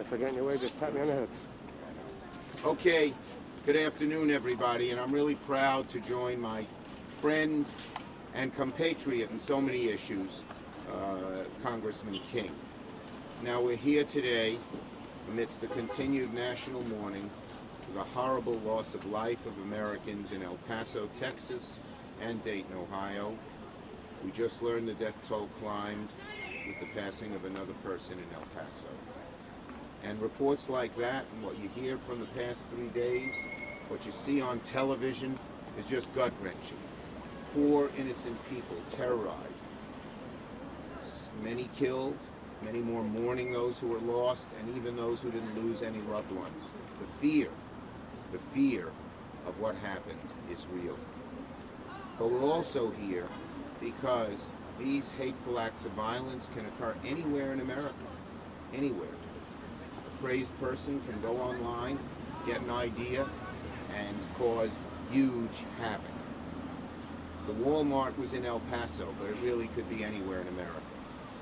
If I get in your way, just pat me on the head. Okay, good afternoon, everybody, and I'm really proud to join my friend and compatriot in so many issues, Congressman King. Now, we're here today amidst the continued national mourning for the horrible loss of life of Americans in El Paso, Texas, and Dayton, Ohio. We just learned the death toll climbed with the passing of another person in El Paso. And reports like that, and what you hear from the past 3 days, what you see on television, is just gut-wrenching. Poor, innocent people terrorized. Many killed, many more mourning those who were lost, and even those who didn't lose any loved ones. The fear of what happened is real. But we're also here because these hateful acts of violence can occur anywhere in America, anywhere. A crazed person can go online, get an idea, and cause huge havoc. The Walmart was in El Paso, but it really could be anywhere in America,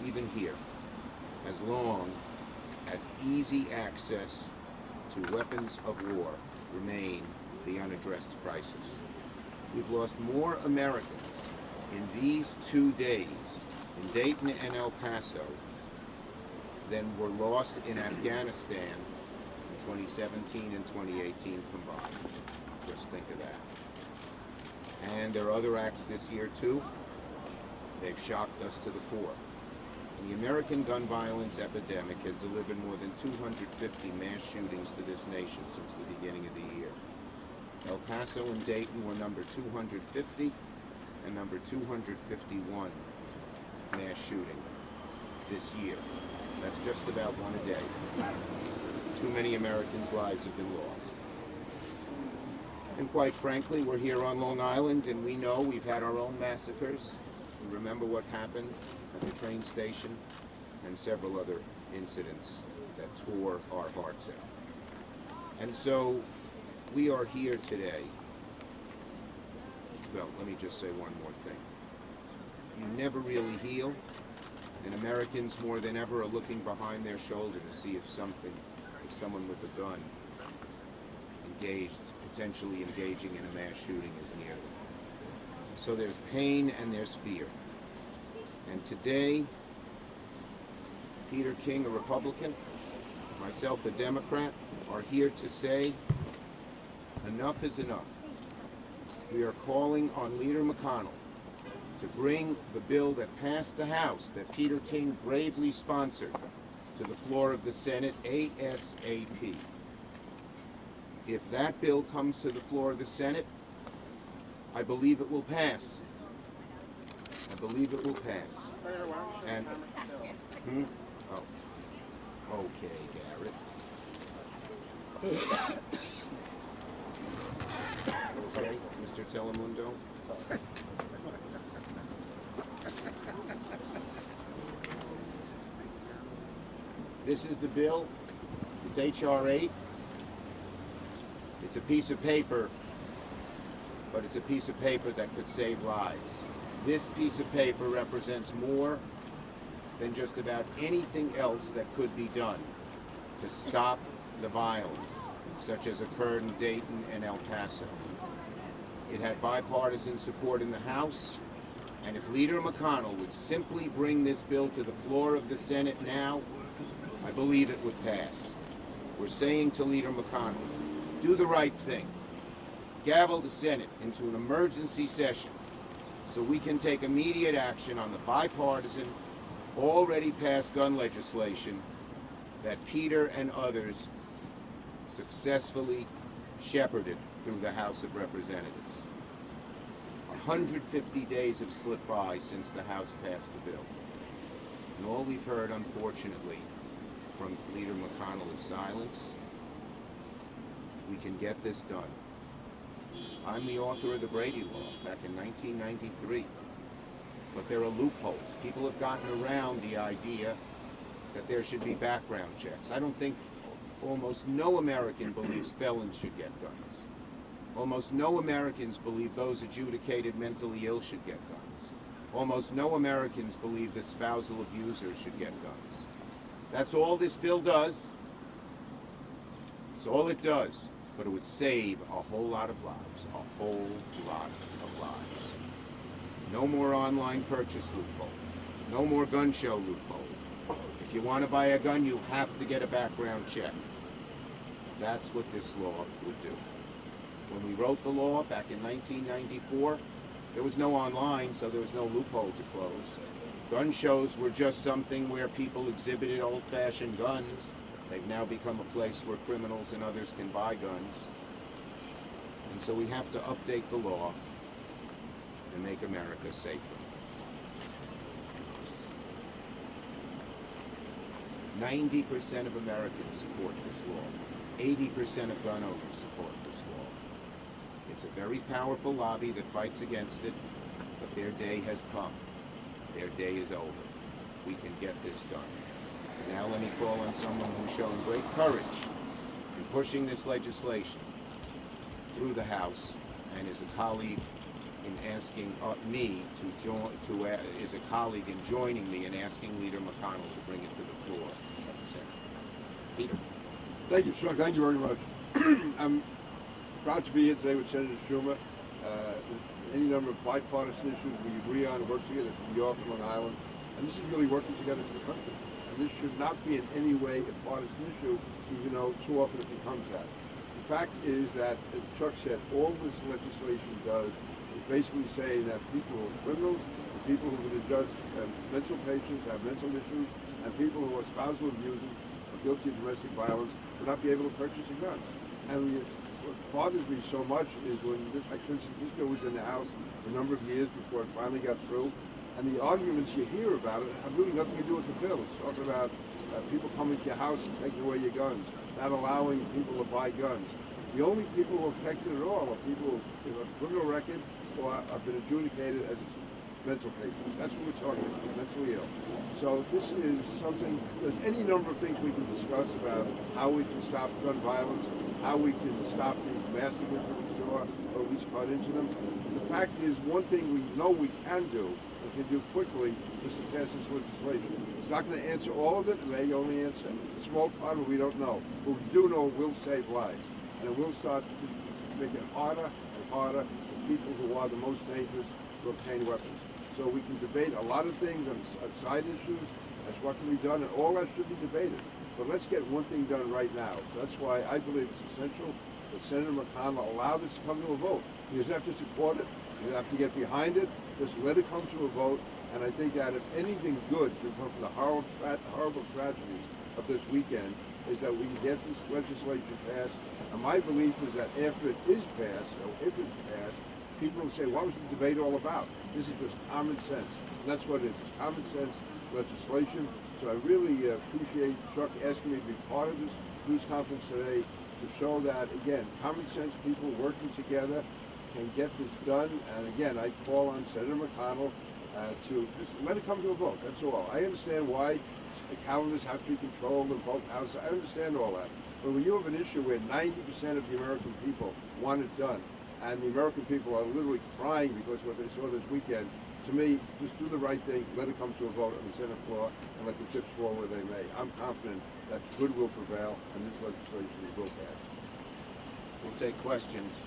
even here, as long as easy access to weapons of war remain the unaddressed crisis. We've lost more Americans in these 2 days, in Dayton and El Paso, than were lost in Afghanistan in 2017 and 2018 combined. Just think of that. And there are other acts this year too. They've shocked us to the core. The American gun violence epidemic has delivered more than 250 mass shootings to this nation since the beginning of the year. El Paso and Dayton were number 250 and number 251 mass shooting this year. That's just about one a day. Too many Americans' lives have been lost. And quite frankly, we're here on Long Island, and we know we've had our own massacres. We remember what happened at the train station and several other incidents that tore our hearts out. And so we are here today. Well, let me just say one more thing. You never really heal, and Americans more than ever are looking behind their shoulder to see if someone with a gun potentially engaging in a mass shooting is near them. So there's pain and there's fear. And today, Peter King, a Republican, myself, a Democrat, are here to say enough is enough. We are calling on Leader McConnell to bring the bill that passed the House, that Peter King bravely sponsored, to the floor of the Senate ASAP. If that bill comes to the floor of the Senate, I believe it will pass. I believe it will pass. And, Oh, okay, Garrett. Okay, Mr. Telemundo. This is the bill. It's H.R. 8. It's a piece of paper, but it's a piece of paper that could save lives. This piece of paper represents more than just about anything else that could be done to stop the violence, such as occurred in Dayton and El Paso. It had bipartisan support in the House, and if Leader McConnell would simply bring this bill to the floor of the Senate now, I believe it would pass. We're saying to Leader McConnell, do the right thing. Gavel the Senate into an emergency session so we can take immediate action on the bipartisan, already passed gun legislation that Peter and others successfully shepherded through the House of Representatives. 150 days have slipped by since the House passed the bill. And all we've heard, unfortunately, from Leader McConnell is silence. We can get this done. I'm the author of the Brady Law back in 1993. But there are loopholes. People have gotten around the idea that there should be background checks. I don't think almost no American believes felons should get guns. Almost no Americans believe those adjudicated mentally ill should get guns. Almost no Americans believe that spousal abusers should get guns. That's all this bill does. That's all it does. But it would save a whole lot of lives. A whole lot of lives. No more online purchase loophole. No more gun show loophole. If you want to buy a gun, you have to get a background check. That's what this law would do. When we wrote the law back in 1994, there was no online, so there was no loophole to close. Gun shows were just something where people exhibited old-fashioned guns. They've now become a place where criminals and others can buy guns. And so we have to update the law and make America safer. 90% of Americans support this law. 80% of gun owners support this law. It's a very powerful lobby that fights against it, but their day has come. Their day is over. We can get this done. Now let me call on someone who's shown great courage in pushing this legislation through the House and is a colleague in asking me to join, is a colleague in joining me in asking Leader McConnell to bring it to the floor of the Senate. Peter. Thank you, Chuck. Thank you very much. I'm proud to be here today with Senator Schumer. Any number of bipartisan issues we agree on and work together from New York and Long Island. And this is really working together for the country. And this should not be in any way a partisan issue, even though too often it becomes that. The fact is that, as Chuck said, all this legislation does is basically saying that people who are criminals, people who are going to judge mental patients, have mental issues, and people who are spousal abusers or guilty of domestic violence will not be able to purchase a gun. And what bothers me so much is when, like for instance, this bill was in the House for a number of years before it finally got through, and the arguments you hear about it have really nothing to do with the bill. It's talking about people coming to your house and taking away your guns, not allowing people to buy guns. The only people who are affected at all are people who have a criminal record or have been adjudicated as mental patients. That's what we're talking about, mentally ill. So this is something, there's any number of things we can discuss about how we can stop gun violence, how we can stop these massacres that we saw, or at least cut into them. The fact is, one thing we know we can do, and can do quickly, is to pass this legislation. It's not going to answer all of it, it may only answer a small part of it we don't know. But we do know it will save lives. And it will start to make it harder and harder for people who are the most dangerous to obtain weapons. So we can debate a lot of things on side issues as what can be done, and all that should be debated. But let's get one thing done right now. So that's why I believe it's essential that Senator McConnell allow this to come to a vote. He doesn't have to support it. He doesn't have to get behind it. Just let it come to a vote. And I think that if anything good can come from the horrible tragedies of this weekend, is that we can get this legislation passed. And my belief is that after it is passed, or if it's passed, people will say, what was the debate all about? This is just common sense. And that's what it is. It's common sense legislation. So I really appreciate Chuck asking me to be part of this news conference today to show that, again, common sense people working together can get this done. And again, I call on Senator McConnell to just let it come to a vote. That's all. I understand why the calendars have to be controlled in both houses. I understand all that. But when you have an issue where 90% of the American people want it done, and the American people are literally crying because of what they saw this weekend, to me, just do the right thing, let it come to a vote on the Senate floor, and let the chips fall where they may. I'm confident that good will prevail, and this legislation will pass. We'll take questions.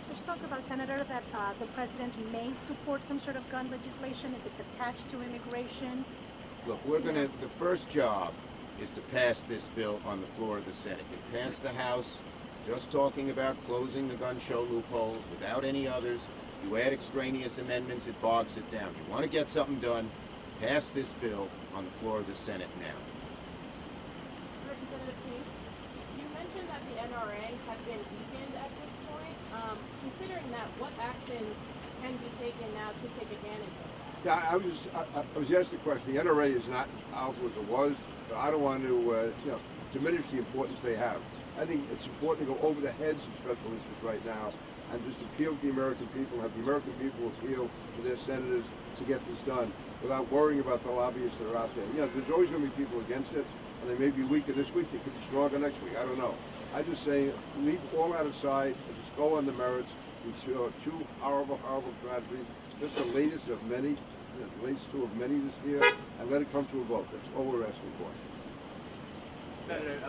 Let's talk about, Senator, that the president may support some sort of gun legislation if it's attached to immigration. Look, the first job is to pass this bill on the floor of the Senate. It passed the House, just talking about closing the gun show loopholes without any others. You add extraneous amendments, it bogs it down. You want to get something done, pass this bill on the floor of the Senate now. Representative King, you mentioned that the NRA had been weakened at this point. Considering that, what actions can be taken now to take advantage of that? Yeah, I was asked the question. The NRA is not as powerful as it was, but I don't want to diminish the importance they have. I think it's important to go over the heads of special interests right now and just appeal to the American people, have the American people appeal to their senators to get this done without worrying about the lobbyists that are out there. You know, there's always going to be people against it, and they may be weaker this week, they could be stronger next week, I don't know. I just say, leave all that aside and just go on the merits. We saw two horrible, horrible tragedies, just the latest of many, the latest two of many this year, and let it come to a vote. That's all we're asking for. Senator,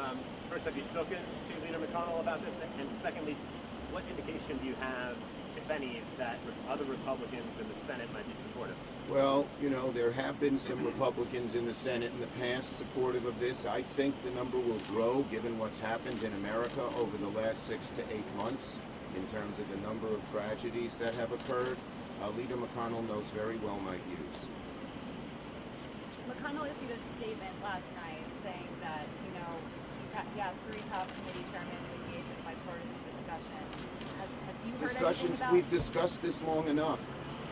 first, have you spoken to Leader McConnell about this? And secondly, what indication do you have, if any, that other Republicans in the Senate might be supportive? Well, you know, there have been some Republicans in the Senate in the past supportive of this. I think the number will grow given what's happened in America over the last 6 to 8 months in terms of the number of tragedies that have occurred. Leader McConnell knows very well my views. McConnell issued a statement last night saying that, you know, he asked 3 top committee chairmen to engage in bipartisan discussions. Have you heard anything about... We've discussed this long enough.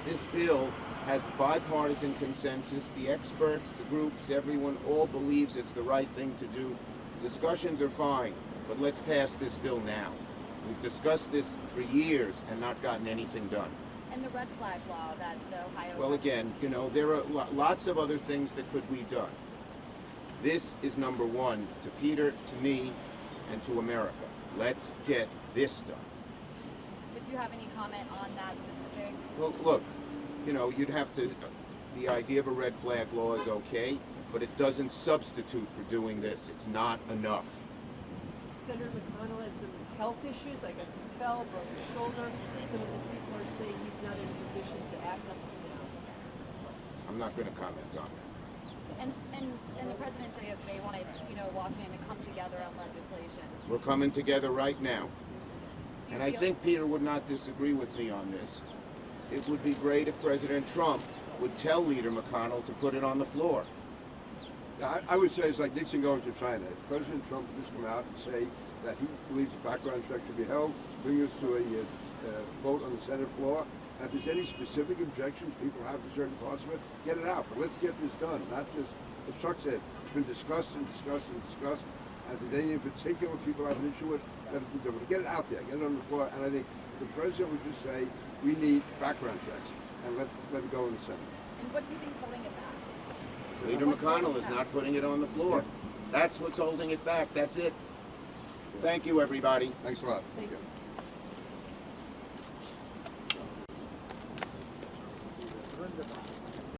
This bill has bipartisan consensus. The experts, the groups, everyone all believes it's the right thing to do. Discussions are fine, but let's pass this bill now. We've discussed this for years and not gotten anything done. And the red flag law that the Ohio... Well, again, you know, there are lots of other things that could be done. This is number one to Peter, to me, and to America. Let's get this done. But do you have any comment on that specific? Well, look, you know, you'd have to, the idea of a red flag law is okay, but it doesn't substitute for doing this. It's not enough. Senator McConnell had some health issues. I guess he fell, broke his shoulder. Some of his people are saying he's not in a position to act on this now. I'm not going to comment on that. And the president said yesterday he wanted, you know, Washington to come together on legislation. We're coming together right now. And I think Peter would not disagree with me on this. It would be great if President Trump would tell Leader McConnell to put it on the floor. I would say it's like Nixon going to China. If President Trump would just come out and say that he believes a background check should be held, bring us to a vote on the Senate floor. And if there's any specific objections people have to certain parts of it, get it out. But let's get this done, not just, as Chuck said, it's been discussed and discussed and discussed. And if there's any in particular people have an issue with, let it be done. But get it out there, get it on the floor. And I think if the president would just say, we need background checks, and let it go in the Senate. And what do you think's holding it back? Leader McConnell is not putting it on the floor. That's what's holding it back. That's it. Thank you, everybody. Thanks a lot. Thank you. Okay.